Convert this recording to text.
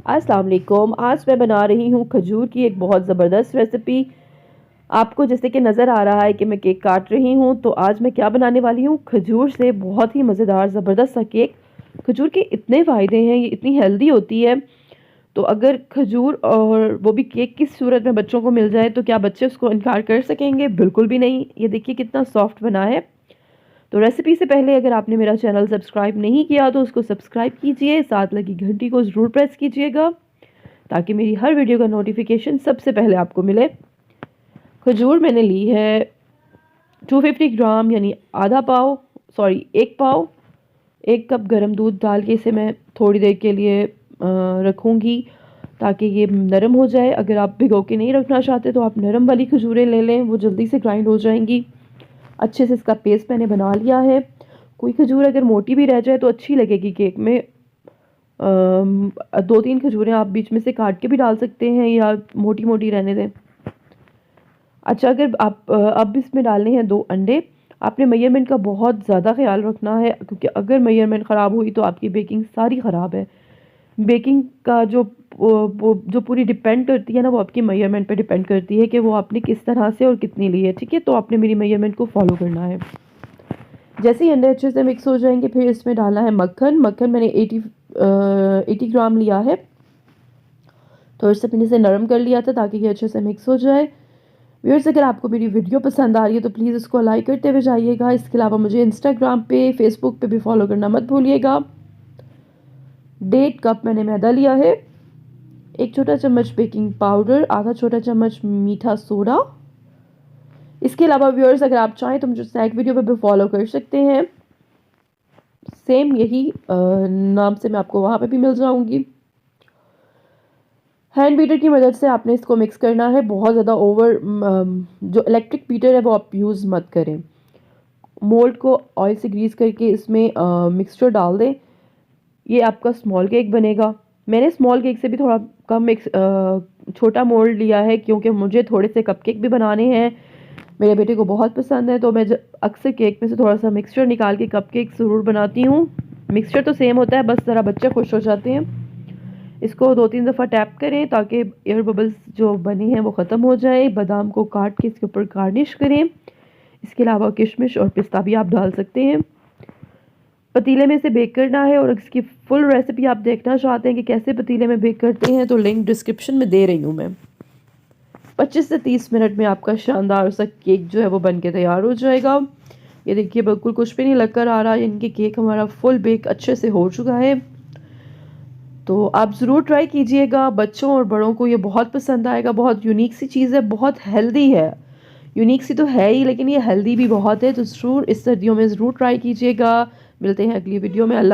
अस्सलाम वालेकुम। आज मैं बना रही हूँ खजूर की एक बहुत ज़बरदस्त रेसिपी। आपको जैसे कि नज़र आ रहा है कि मैं केक काट रही हूँ, तो आज मैं क्या बनाने वाली हूँ, खजूर से बहुत ही मज़ेदार ज़बरदस्त सा केक। खजूर के इतने फ़ायदे हैं, ये इतनी हेल्दी होती है। तो अगर खजूर और वो भी केक की सूरत में बच्चों को मिल जाए तो क्या बच्चे उसको इनकार कर सकेंगे? बिल्कुल भी नहीं। ये देखिए कितना सॉफ्ट बना है। तो रेसिपी से पहले अगर आपने मेरा चैनल सब्सक्राइब नहीं किया तो उसको सब्सक्राइब कीजिए, साथ लगी घंटी को ज़रूर प्रेस कीजिएगा ताकि मेरी हर वीडियो का नोटिफिकेशन सबसे पहले आपको मिले। खजूर मैंने ली है 250 ग्राम, यानी आधा पाव, सॉरी 1 पाव। 1 कप गर्म दूध डाल के इसे मैं थोड़ी देर के लिए रखूँगी ताकि ये नरम हो जाए। अगर आप भिगो के नहीं रखना चाहते तो आप नरम वाली खजूरें ले लें, वो जल्दी से ग्राइंड हो जाएंगी। अच्छे से इसका पेस्ट मैंने बना लिया है। कोई खजूर अगर मोटी भी रह जाए तो अच्छी लगेगी केक में। 2-3 खजूरें आप बीच में से काट के भी डाल सकते हैं या मोटी मोटी रहने दें। अच्छा, अगर आप अब इसमें डालने हैं 2 अंडे। आपने मेजरमेंट का बहुत ज़्यादा ख्याल रखना है, क्योंकि अगर मेजरमेंट ख़राब हुई तो आपकी बेकिंग सारी ख़राब है। बेकिंग का वो जो पूरी डिपेंड करती है ना, वो आपकी मेजरमेंट पे डिपेंड करती है कि वो आपने किस तरह से और कितनी ली है। ठीक है, तो आपने मेरी मेजरमेंट को फॉलो करना है। जैसे ही अंडे अच्छे से मिक्स हो जाएंगे फिर इसमें डालना है मक्खन। मक्खन मैंने 80 ग्राम लिया है। तो इससे मैंने इसे नरम कर लिया था ताकि ये अच्छे से मिक्स हो जाए। व्यूअर्स, अगर आपको मेरी वीडियो पसंद आ रही है तो प्लीज़ इसको लाइक करते हुए जाइएगा। इसके अलावा मुझे इंस्टाग्राम पे, फेसबुक पे भी फॉलो करना मत भूलिएगा। 1.5 कप मैंने मैदा लिया है। 1 छोटा चम्मच बेकिंग पाउडर, आधा छोटा चम्मच मीठा सोडा। इसके अलावा व्यूअर्स, अगर आप चाहें तो मुझे स्नैक वीडियो पे भी फॉलो कर सकते हैं। सेम यही नाम से मैं आपको वहाँ पे भी मिल जाऊंगी। हैंड बीटर की मदद से आपने इसको मिक्स करना है। बहुत ज़्यादा जो इलेक्ट्रिक बीटर है वो आप यूज़ मत करें। मोल्ड को ऑयल से ग्रीस करके इसमें मिक्सचर डाल दें। ये आपका स्मॉल केक बनेगा। मैंने स्मॉल केक से भी थोड़ा कम छोटा मोल्ड लिया है, क्योंकि मुझे थोड़े से कपकेक भी बनाने हैं। मेरे बेटे को बहुत पसंद है, तो मैं अक्सर केक में से थोड़ा सा मिक्सचर निकाल के कपकेक ज़रूर बनाती हूँ। मिक्सचर तो सेम होता है, बस ज़रा बच्चे खुश हो जाते हैं। इसको 2-3 दफ़ा टैप करें ताकि एयर बबल्स जो बने हैं वो ख़त्म हो जाए। बादाम को काट के इसके ऊपर गार्निश करें। इसके अलावा किशमिश और पिस्ता भी आप डाल सकते हैं। पतीले में इसे बेक करना है, और इसकी फुल रेसिपी आप देखना चाहते हैं कि कैसे पतीले में बेक करते हैं तो लिंक डिस्क्रिप्शन में दे रही हूँ मैं। 25 से 30 मिनट में आपका शानदार सा केक जो है वो बन के तैयार हो जाएगा। ये देखिए बिल्कुल कुछ भी नहीं लग कर आ रहा। इनके केक हमारा फुल बेक अच्छे से हो चुका है। तो आप ज़रूर ट्राई कीजिएगा, बच्चों और बड़ों को ये बहुत पसंद आएगा। बहुत यूनिक सी चीज़ है, बहुत हेल्दी है। यूनिक सी तो है ही, लेकिन ये हेल्दी भी बहुत है। तो ज़रूर इस सर्दियों में ज़रूर ट्राई कीजिएगा। मिलते हैं अगली वीडियो में। अल्लाह।